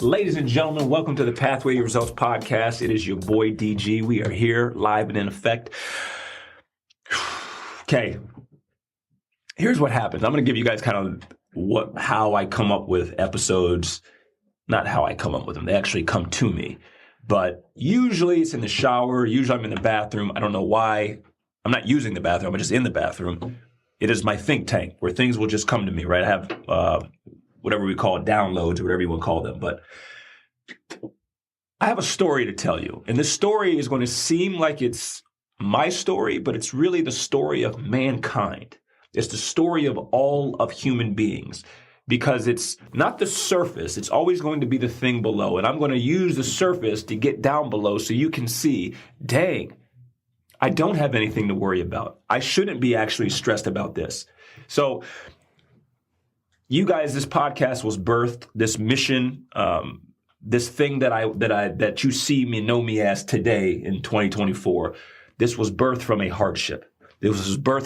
Ladies and gentlemen, welcome to the Pathway to Results podcast. It is your boy DG. We are here live and in effect. Okay, here's what happens. I'm going to give you guys kind of how I come up with episodes. Not how I come up with them. They actually come to me. But usually it's in the shower. Usually I'm in the bathroom. I don't know why. I'm not using the bathroom. I'm just in the bathroom. It is my think tank where things will just come to me, right? I have whatever we call it, downloads or whatever you want to call them. But I have a story to tell you. And this story is going to seem like it's my story, but it's really the story of mankind. It's the story of all of human beings. Because it's not the surface, it's always going to be the thing below. And I'm going to use the surface to get down below so you can see, dang, I don't have anything to worry about. I shouldn't be actually stressed about this. So you guys, this podcast was birthed, this mission, this thing that you see me, know me as today in 2024. This was birthed from a hardship. This was birthed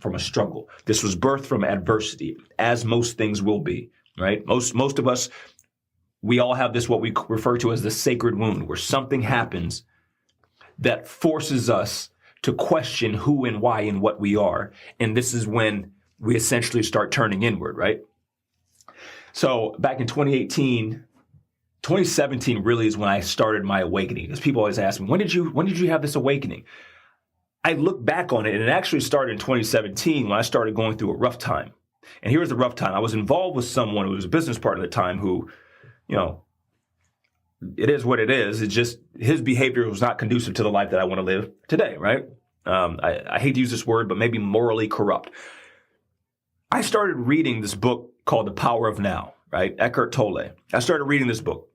from a struggle. This was birthed from adversity, as most things will be, right? Most of us, we all have this, what we refer to as the sacred wound, where something happens that forces us to question who and why and what we are. And this is when we essentially start turning inward, right? So back in 2017 really is when I started my awakening. Because people always ask me, when did you have this awakening? I look back on it, and it actually started in 2017 when I started going through a rough time. And here's the rough time. I was involved with someone who was a business partner at the time who, it is what it is. It's just his behavior was not conducive to the life that I want to live today, right? I hate to use this word, but maybe morally corrupt. I started reading this book called The Power of Now, right? Eckhart Tolle. I started reading this book.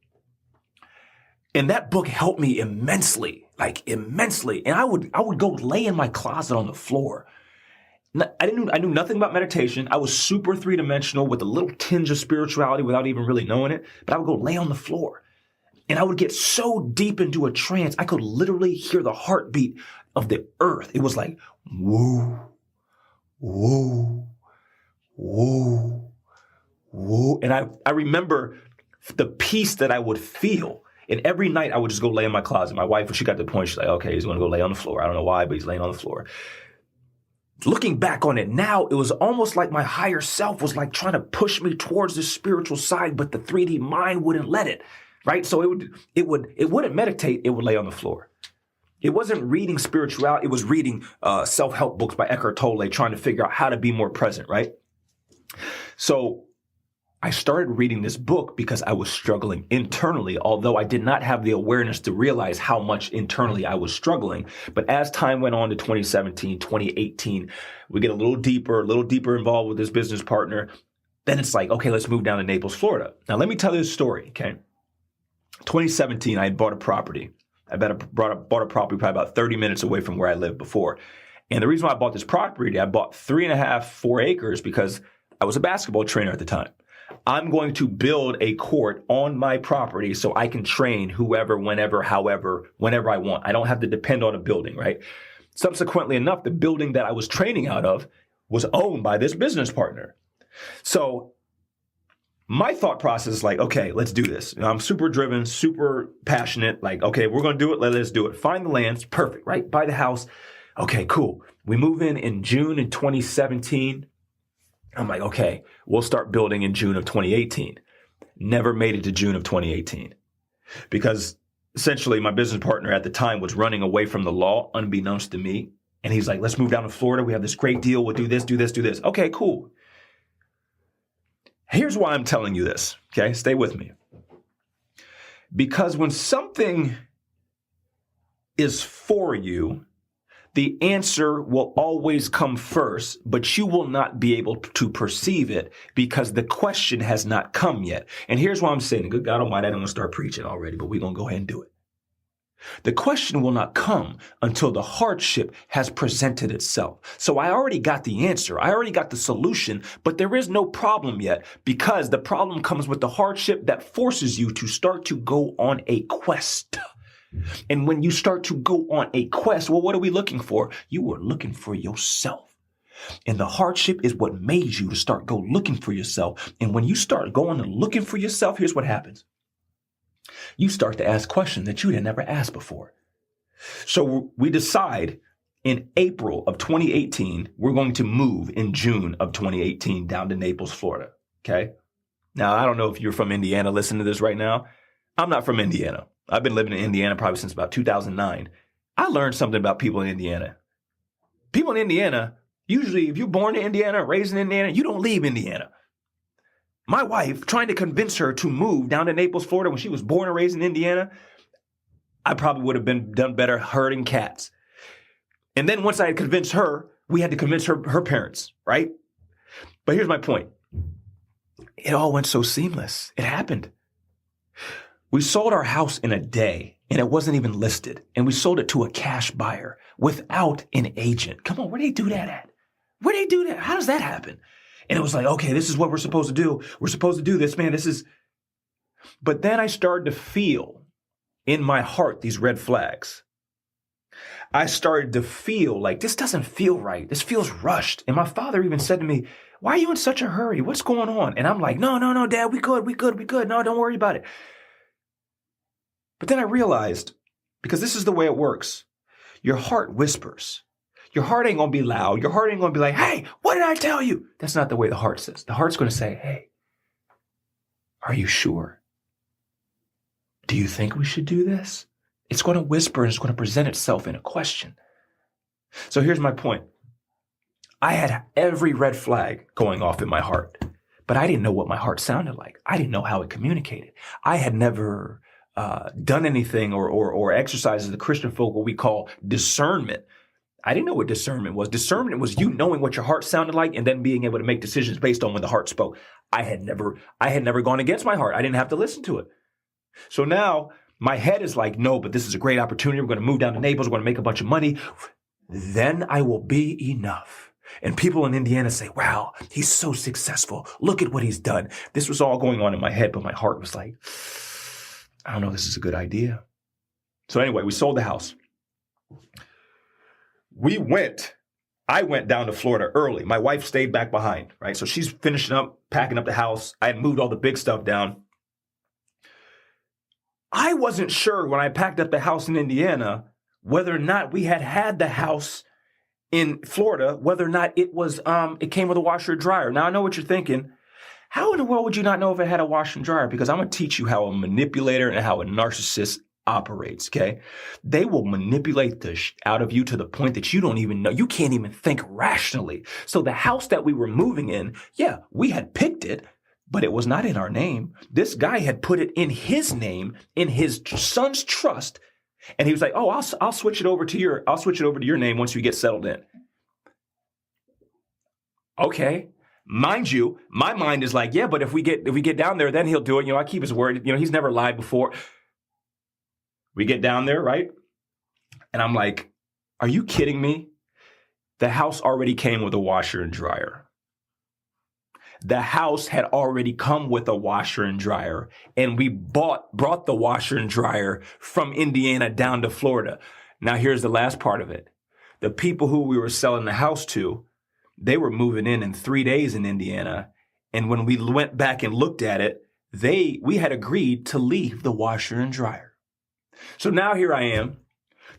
And that book helped me immensely. And I would go lay in my closet on the floor. I knew nothing about meditation. I was super three-dimensional with a little tinge of spirituality without even really knowing it. But I would go lay on the floor. And I would get so deep into a trance, I could literally hear the heartbeat of the earth. It was like, woo, woo, woo, woo. And I remember the peace that I would feel. And every night I would just go lay in my closet. My wife, when she got to the point, she's like, okay, he's going to go lay on the floor. I don't know why, but he's laying on the floor. Looking back on it now, it was almost like my higher self was like trying to push me towards the spiritual side, but the 3D mind wouldn't let it, right? So it wouldn't meditate. It would lay on the floor. It wasn't reading spirituality. It was reading self-help books by Eckhart Tolle, trying to figure out how to be more present, right? So I started reading this book because I was struggling internally, although I did not have the awareness to realize how much internally I was struggling. But as time went on to 2017, 2018, we get a little deeper involved with this business partner. Then it's like, okay, let's move down to Naples, Florida. Now, let me tell you this story, okay? 2017, I had bought a property. I bought a property probably about 30 minutes away from where I lived before. And the reason why I bought this property, I bought 4 acres because I was a basketball trainer at the time. I'm going to build a court on my property so I can train whoever, whenever, however, whenever I want. I don't have to depend on a building, right? Subsequently enough, the building that I was training out of was owned by this business partner. So my thought process is like, okay, let's do this. I'm super driven, super passionate. Like, okay, we're going to do it. Let's do it. Find the land. It's perfect, right? Buy the house. Okay, cool. We move in June in 2017. I'm like, okay, we'll start building in June of 2018. Never made it to June of 2018 because essentially my business partner at the time was running away from the law unbeknownst to me. And he's like, let's move down to Florida. We have this great deal. We'll do this, do this, do this. Okay, cool. Here's why I'm telling you this. Okay, stay with me. Because when something is for you, the answer will always come first, but you will not be able to perceive it because the question has not come yet. And here's why I'm saying, good God Almighty, I don't want to start preaching already, but we're going to go ahead and do it. The question will not come until the hardship has presented itself. So I already got the answer. I already got the solution, but there is no problem yet because the problem comes with the hardship that forces you to start to go on a quest. And when you start to go on a quest, well, what are we looking for? You are looking for yourself. And the hardship is what made you to start go looking for yourself. And when you start going and looking for yourself, here's what happens. You start to ask questions that you had never asked before. So we decide in April of 2018, we're going to move in June of 2018 down to Naples, Florida. Okay. Now, I don't know if you're from Indiana listening to this right now. I'm not from Indiana. I've been living in Indiana probably since about 2009. I learned something about people in Indiana. People in Indiana, usually if you're born in Indiana, raised in Indiana, you don't leave Indiana. My wife, trying to convince her to move down to Naples, Florida when she was born and raised in Indiana, I probably would have done better herding cats. And then once I had convinced her, we had to convince her parents, right? But here's my point. It all went so seamless. It happened. We sold our house in a day, and it wasn't even listed. And we sold it to a cash buyer without an agent. Come on, where do they do that at? Where do they do that? How does that happen? And it was like, okay, this is what we're supposed to do. We're supposed to do this, man. But then I started to feel in my heart these red flags. I started to feel like this doesn't feel right. This feels rushed. And my father even said to me, why are you in such a hurry? What's going on? And I'm like, no, Dad, we good. No, don't worry about it. But then I realized, because this is the way it works, your heart whispers. Your heart ain't going to be loud. Your heart ain't going to be like, hey, what did I tell you? That's not the way the heart says. The heart's going to say, hey, are you sure? Do you think we should do this? It's going to whisper and it's going to present itself in a question. So here's my point. I had every red flag going off in my heart, but I didn't know what my heart sounded like. I didn't know how it communicated. I had never done anything or exercises the Christian folk what we call discernment. I didn't know what discernment was. Discernment was you knowing what your heart sounded like and then being able to make decisions based on when the heart spoke. I had never gone against my heart. I didn't have to listen to it. So now my head is like, no, but this is a great opportunity. We're going to move down to Naples. We're going to make a bunch of money. Then I will be enough. And people in Indiana say, wow, he's so successful. Look at what he's done. This was all going on in my head, but my heart was like, I don't know if this is a good idea. So anyway, we sold the house. I went down to Florida early. My wife stayed back behind, right? So she's finishing up, packing up the house. I had moved all the big stuff down. I wasn't sure when I packed up the house in Indiana whether or not we had the house in Florida, whether or not it came with a washer or dryer. Now I know what you're thinking. How in the world would you not know if it had a washer and dryer? Because I'm going to teach you how a manipulator and how a narcissist operates, okay? They will manipulate the out of you to the point that you don't even know. You can't even think rationally. So the house that we were moving in, yeah, we had picked it, but it was not in our name. This guy had put it in his name, in his son's trust. And he was like, oh, I'll switch it over to your name once we get settled in. Okay. Mind you, my mind is like, yeah, but if we get down there, then he'll do it. I keep his word. He's never lied before. We get down there, right? And I'm like, are you kidding me? The house already came with a washer and dryer. The house had already come with a washer and dryer, and we brought the washer and dryer from Indiana down to Florida. Now, here's the last part of it. The people who we were selling the house to, they were moving in 3 days in Indiana. And when we went back and looked at it, we had agreed to leave the washer and dryer. So now here I am.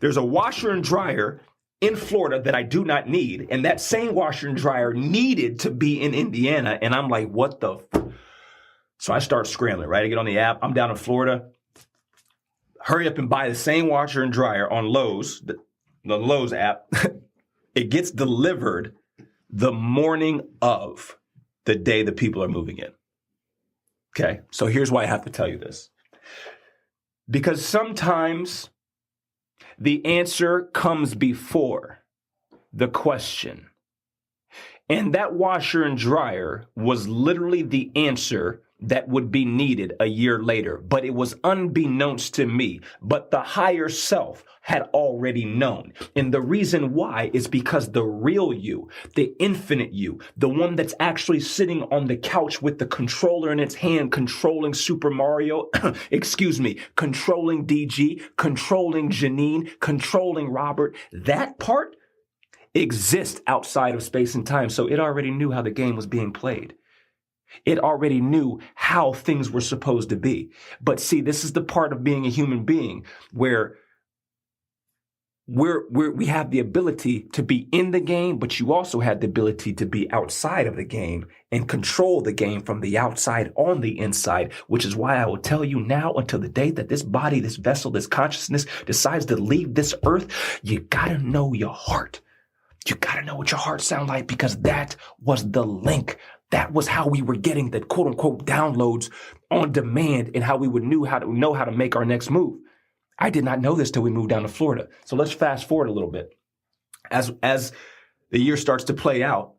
There's a washer and dryer in Florida that I do not need. And that same washer and dryer needed to be in Indiana. And I'm like, what the? So I start scrambling, right? I get on the app. I'm down in Florida. Hurry up and buy the same washer and dryer on Lowe's, the Lowe's app. It gets delivered the morning of the day the people are moving in. Okay, so here's why I have to tell you this. Because sometimes the answer comes before the question. And that washer and dryer was literally the answer that would be needed a year later. But it was unbeknownst to me. But the higher self had already known. And the reason why is because the real you, the infinite you, the one that's actually sitting on the couch with the controller in its hand, controlling Super Mario, controlling DG, controlling Janine, controlling Robert, that part exists outside of space and time. So it already knew how the game was being played. It already knew how things were supposed to be. But see, this is the part of being a human being where we have the ability to be in the game, but you also have the ability to be outside of the game and control the game from the outside on the inside, which is why I will tell you now until the day that this body, this vessel, this consciousness decides to leave this earth, you gotta know your heart. You gotta know what your heart sounds like, because that was the link. That was how we were getting the quote unquote downloads on demand and how we would know how to make our next move. I did not know this till we moved down to Florida. So let's fast forward a little bit. As the year starts to play out,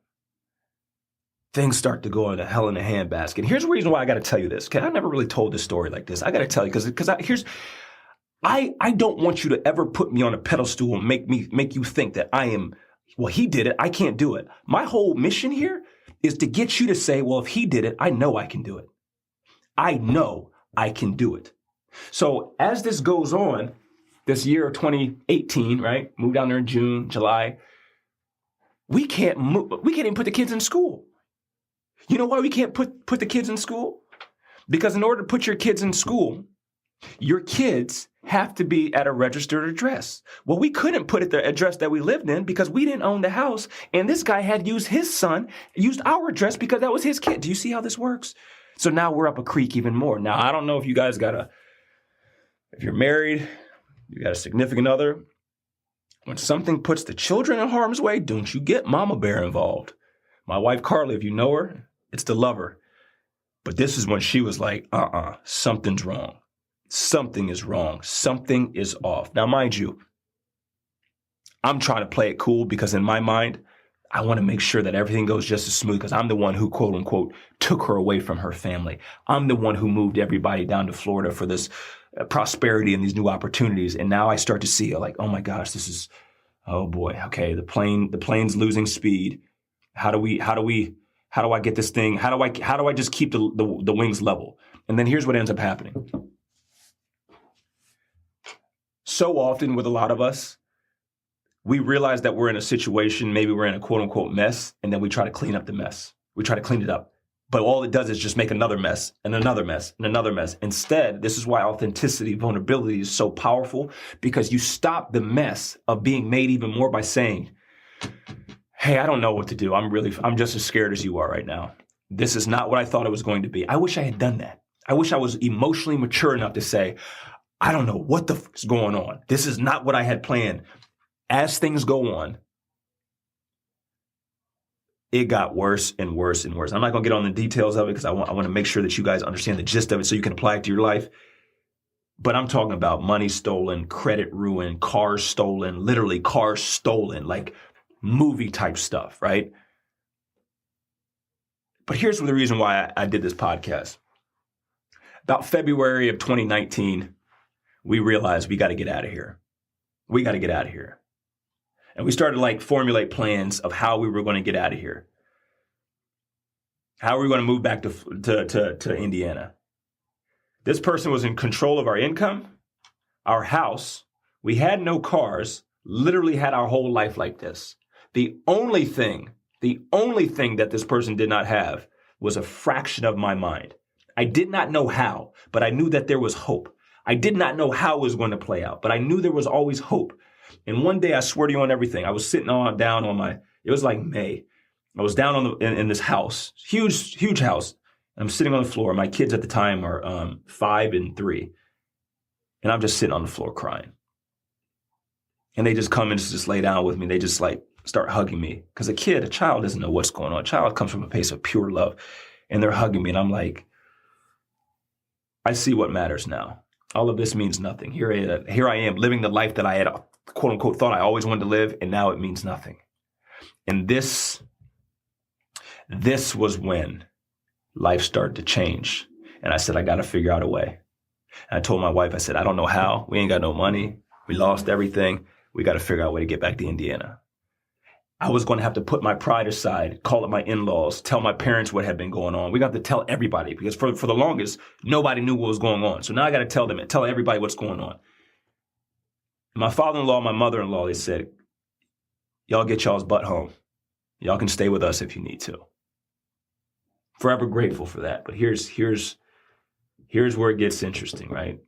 things start to go into hell in a handbasket. Here's the reason why I got to tell you this. Okay, I never really told this story like this. I got to tell you because I don't want you to ever put me on a pedestal and make you think that I am. Well, he did it. I can't do it. My whole mission here is to get you to say, well, if he did it, I know I can do it. I know I can do it. So as this goes on, this year of 2018, right? Moved down there in June, July. We can't even put the kids in school. You know why we can't put the kids in school? Because in order to put your kids in school, your kids have to be at a registered address. Well, we couldn't put it the address that we lived in because we didn't own the house. And this guy had used our address because that was his kid. Do you see how this works? So now we're up a creek even more. Now, I don't know if you guys if you're married, you got a significant other. When something puts the children in harm's way, don't you get Mama Bear involved. My wife, Carly, if you know her, it's the lover. But this is when she was like, something's wrong. Something is wrong. Something is off. Now, mind you, I'm trying to play it cool because in my mind, I want to make sure that everything goes just as smooth because I'm the one who, quote unquote, took her away from her family. I'm the one who moved everybody down to Florida for this prosperity and these new opportunities. And now I start to see like, oh my gosh, oh boy. Okay. The plane's losing speed. How do I get this thing? How do I just keep the wings level? And then here's what ends up happening. So often with a lot of us, we realize that we're in a situation, maybe we're in a quote unquote mess, and then we try to clean up the mess. We try to clean it up. But all it does is just make another mess and another mess and another mess. Instead, this is why authenticity, vulnerability is so powerful, because you stop the mess of being made even more by saying, hey, I don't know what to do. I'm just as scared as you are right now. This is not what I thought it was going to be. I wish I had done that. I wish I was emotionally mature enough to say, I don't know what the f is going on. This is not what I had planned. As things go on, it got worse and worse and worse. I'm not going to get on the details of it because I want to make sure that you guys understand the gist of it so you can apply it to your life. But I'm talking about money stolen, credit ruined, cars stolen, literally cars stolen, like movie type stuff, right? But here's the reason why I did this podcast. About February of 2019, we realized we got to get out of here. We got to get out of here. And we started to formulate plans of how we were going to get out of here. How are we going to move back to Indiana? This person was in control of our income, our house. We had no cars, literally had our whole life like this. The only thing that this person did not have was a fraction of my mind. I did not know how, but I knew that there was hope. I did not know how it was going to play out, but I knew there was always hope. And one day, I swear to you on everything, I was sitting down on it was like May. I was down in this house, huge house. I'm sitting on the floor. My kids at the time are 5 and 3. And I'm just sitting on the floor crying. And they just come and just lay down with me. They just start hugging me. Because a child doesn't know what's going on. A child comes from a place of pure love. And they're hugging me. And I'm like, I see what matters now. All of this means nothing. Here I am living the life that I had, quote unquote, thought I always wanted to live. And now it means nothing. And this was when life started to change. And I said, I got to figure out a way. And I told my wife, I said, I don't know how. We ain't got no money. We lost everything. We got to figure out a way to get back to Indiana. I was going to have to put my pride aside, call up my in-laws, tell my parents what had been going on. We got to tell everybody because for the longest, nobody knew what was going on. So now I got to tell everybody what's going on. My father-in-law, my mother-in-law, they said, y'all get y'all's butt home. Y'all can stay with us if you need to. Forever grateful for that. But here's where it gets interesting, right?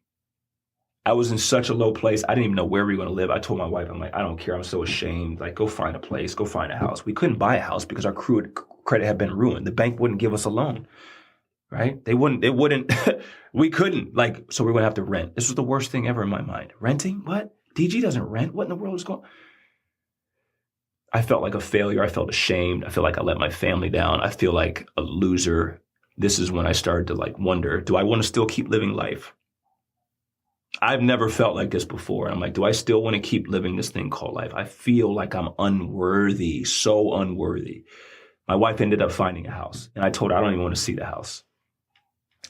I was in such a low place. I didn't even know where we were going to live. I told my wife, I'm like, I don't care. I'm so ashamed. Like, go find a place. Go find a house. We couldn't buy a house because our credit had been ruined. The bank wouldn't give us a loan, right? It wouldn't. We couldn't. Like, so we were going to have to rent. This was the worst thing ever in my mind. Renting? What? DG doesn't rent. What in the world is going on? I felt like a failure. I felt ashamed. I feel like I let my family down. I feel like a loser. This is when I started to like wonder, do I want to still keep living life? I've never felt like this before. I'm like, do I still want to keep living this thing called life? I feel like I'm unworthy, so unworthy. My wife ended up finding a house, and I told her I don't even want to see the house.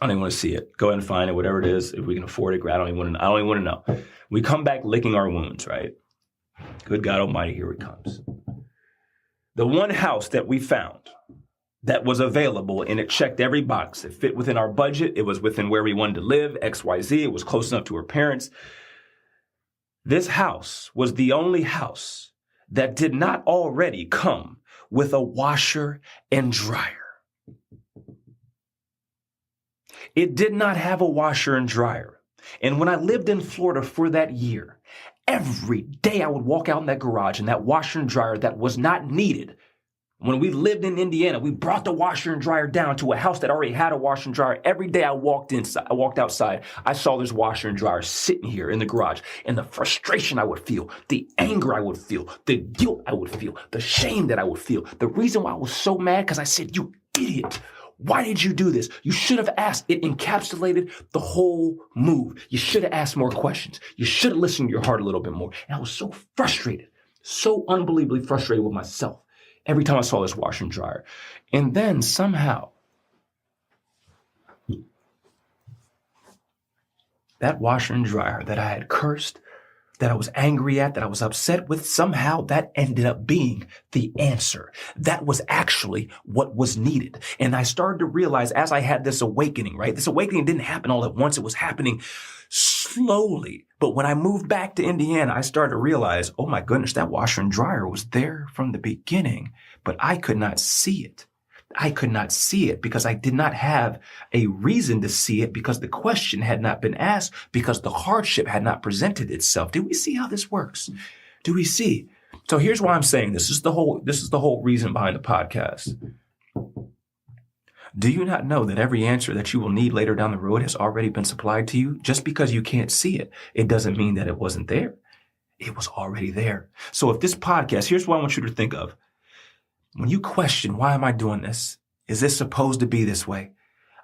I don't even want to see it. Go ahead and find it, whatever it is. If we can afford it, great. I don't even want to know. We come back licking our wounds, right? Good God Almighty, here it comes. The one house that we found that was available and it checked every box. It fit within our budget. It was within where we wanted to live, XYZ. It was close enough to her parents. This house was the only house that did not already come with a washer and dryer. It did not have a washer and dryer. And when I lived in Florida for that year, every day I would walk out in that garage and that washer and dryer that was not needed. When we lived in Indiana, we brought the washer and dryer down to a house that already had a washer and dryer. Every day I walked outside, I saw this washer and dryer sitting here in the garage. And the frustration I would feel, the anger I would feel, the guilt I would feel, the shame that I would feel. The reason why I was so mad, because I said, you idiot. Why did you do this? You should have asked. It encapsulated the whole move. You should have asked more questions. You should have listened to your heart a little bit more. And I was so frustrated, so unbelievably frustrated with myself every time I saw this washer and dryer. And then somehow, that washer and dryer that I had cursed, that I was angry at, that I was upset with, somehow that ended up being the answer. That was actually what was needed. And I started to realize as I had this awakening, right? This awakening didn't happen all at once. It was happening slowly. But when I moved back to Indiana, I started to realize, oh my goodness, that washer and dryer was there from the beginning, but I could not see it. I could not see it because I did not have a reason to see it, because the question had not been asked, because the hardship had not presented itself. Do we see how this works? Do we see? So here's why I'm saying this. This is the whole reason behind the podcast. Do you not know that every answer that you will need later down the road has already been supplied to you? Just because you can't see it, it doesn't mean that it wasn't there. It was already there. So if this podcast, here's what I want you to think of. When you question, why am I doing this? Is this supposed to be this way?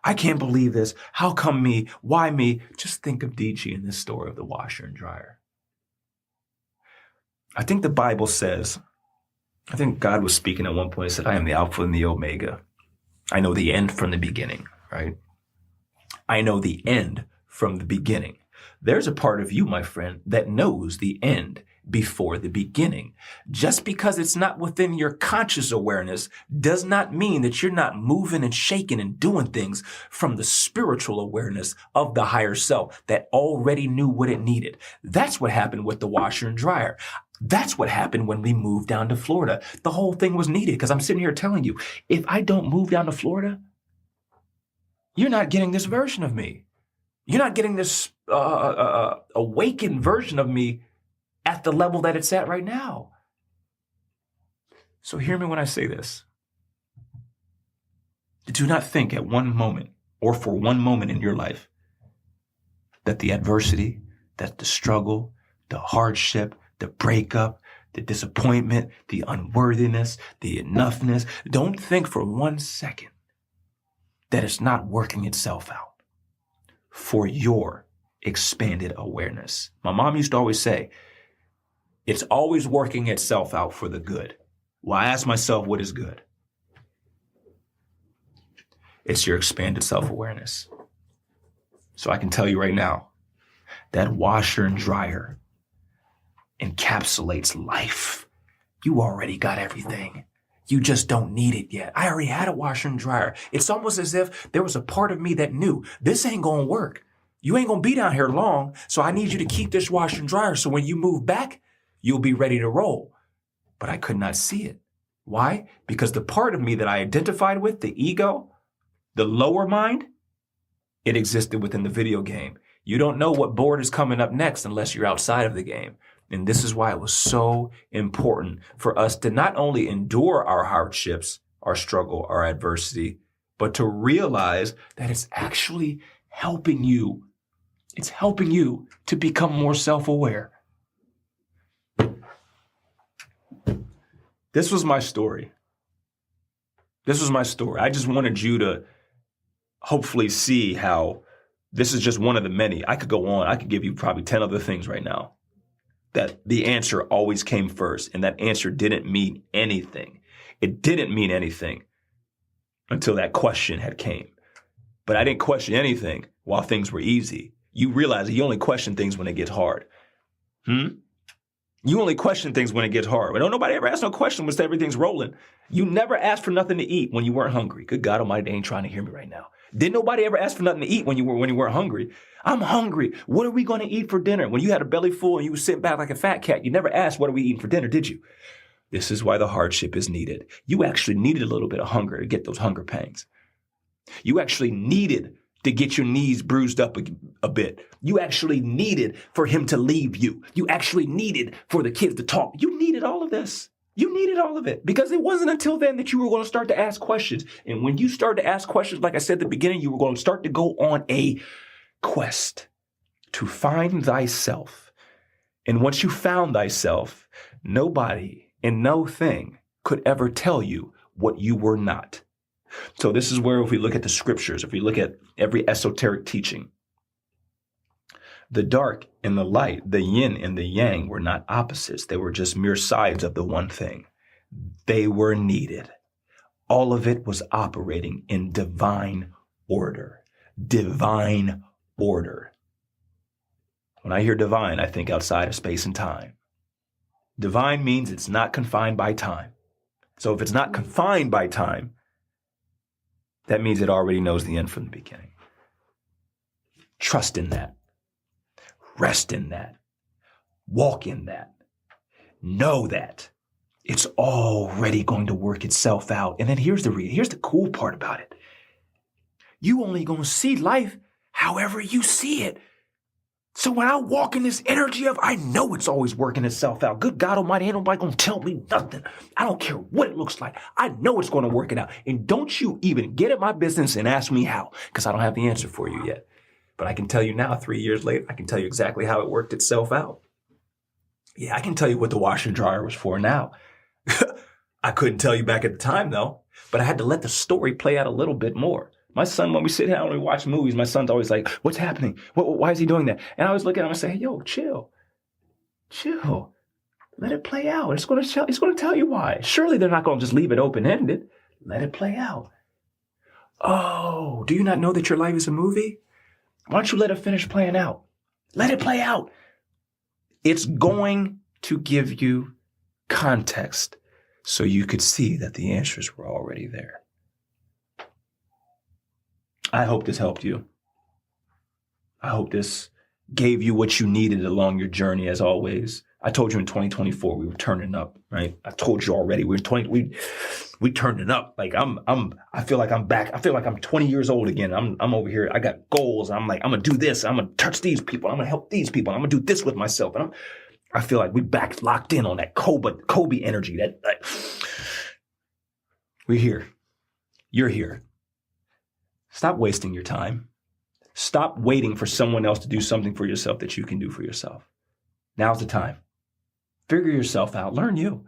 I can't believe this. How come me? Why me? Just think of DG in this story of the washer and dryer. I think the Bible says, I think God was speaking at one point and said, I am the Alpha and the Omega. I know the end from the beginning, right? I know the end from the beginning. There's a part of you, my friend, that knows the end before the beginning. Just because it's not within your conscious awareness does not mean that you're not moving and shaking and doing things from the spiritual awareness of the higher self that already knew what it needed. That's what happened with the washer and dryer. That's what happened when we moved down to Florida. The whole thing was needed because I'm sitting here telling you, if I don't move down to Florida, you're not getting this version of me. You're not getting this awakened version of me at the level that it's at right now. So hear me when I say this. Do not think at one moment or for one moment in your life that the adversity, that the struggle, the hardship, the breakup, the disappointment, the unworthiness, the enoughness, don't think for 1 second that it's not working itself out for your expanded awareness. My mom used to always say, it's always working itself out for the good. Well, I ask myself, what is good? It's your expanded self-awareness. So I can tell you right now, that washer and dryer encapsulates life. You already got everything. You just don't need it yet. I already had a washer and dryer. It's almost as if there was a part of me that knew this ain't gonna work. You ain't gonna be down here long, so I need you to keep this washer and dryer so when you move back, you'll be ready to roll. But I could not see it. Why? Because the part of me that I identified with, the ego, The lower mind, it existed within the video game. You don't know what board is coming up next unless you're outside of the game. And this is why it was so important for us to not only endure our hardships, our struggle, our adversity, but to realize that it's actually helping you. It's helping you to become more self-aware. This was my story. This was my story. I just wanted you to hopefully see how this is just one of the many. I could go on. I could give you probably 10 other things right now. That the answer always came first, and that answer didn't mean anything. It didn't mean anything until that question had came. But I didn't question anything while things were easy. You realize that you only question things when it gets hard. You only question things when it gets hard. But don't nobody ever ask no question when everything's rolling. You never asked for nothing to eat when you weren't hungry. Good God Almighty, they ain't trying to hear me right now. Didn't nobody ever ask for nothing to eat when you weren't hungry? I'm hungry. What are we going to eat for dinner? When you had a belly full and you were sitting back like a fat cat, you never asked, what are we eating for dinner, did you? This is why the hardship is needed. You actually needed a little bit of hunger to get those hunger pangs. You actually needed to get your knees bruised up a bit. You actually needed for him to leave you. You actually needed for the kids to talk. You needed all of this. You needed all of it because it wasn't until then that you were going to start to ask questions. And when you start to ask questions, like I said at the beginning, you were going to start to go on a quest to find thyself. And once you found thyself, nobody and no thing could ever tell you what you were not. So this is where if we look at the scriptures, if we look at every esoteric teaching, the dark and the light, the yin and the yang were not opposites. They were just mere sides of the one thing. They were needed. All of it was operating in divine order. Divine order. When I hear divine, I think outside of space and time. Divine means it's not confined by time. So if it's not confined by time, that means it already knows the end from the beginning. Trust in that. Rest in that. Walk in that. Know that it's already going to work itself out. And then here's the cool part about it. You only going to see life however you see it. So when I walk in this energy of, I know it's always working itself out. Good God Almighty, ain't nobody going to tell me nothing. I don't care what it looks like. I know it's going to work it out. And don't you even get in my business and ask me how, because I don't have the answer for you yet. But I can tell you now, 3 years later, I can tell you exactly how it worked itself out. Yeah, I can tell you what the washer and dryer was for now. I couldn't tell you back at the time, though. But I had to let the story play out a little bit more. My son, when we sit down and we watch movies, my son's always like, what's happening? Why is he doing that? And I always look at him and say, hey, yo, chill. Chill. Let it play out. It's going to tell you why. Surely they're not going to just leave it open-ended. Let it play out. Oh, do you not know that your life is a movie? Why don't you let it finish playing out? Let it play out. It's going to give you context so you could see that the answers were already there. I hope this helped you. I hope this gave you what you needed along your journey, as always. I told you in 2024 we were turning up, right? I told you already we turning up. Like I feel like I'm back. I feel like I'm 20 years old again. I'm over here. I got goals. I'm like, I'm gonna do this. I'm gonna touch these people. I'm gonna help these people. I'm gonna do this with myself. And I feel like we back locked in on that Kobe energy. That like, we're here. You're here. Stop wasting your time. Stop waiting for someone else to do something for yourself that you can do for yourself. Now's the time. Figure yourself out. Learn you.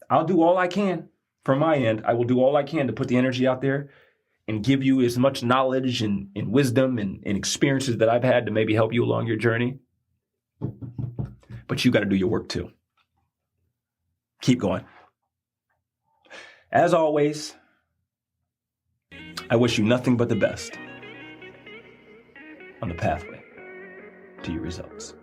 I'll do all I can from my end. I will do all I can to put the energy out there and give you as much knowledge and wisdom and experiences that I've had to maybe help you along your journey. But you got to do your work too. Keep going. As always, I wish you nothing but the best on the pathway to your results.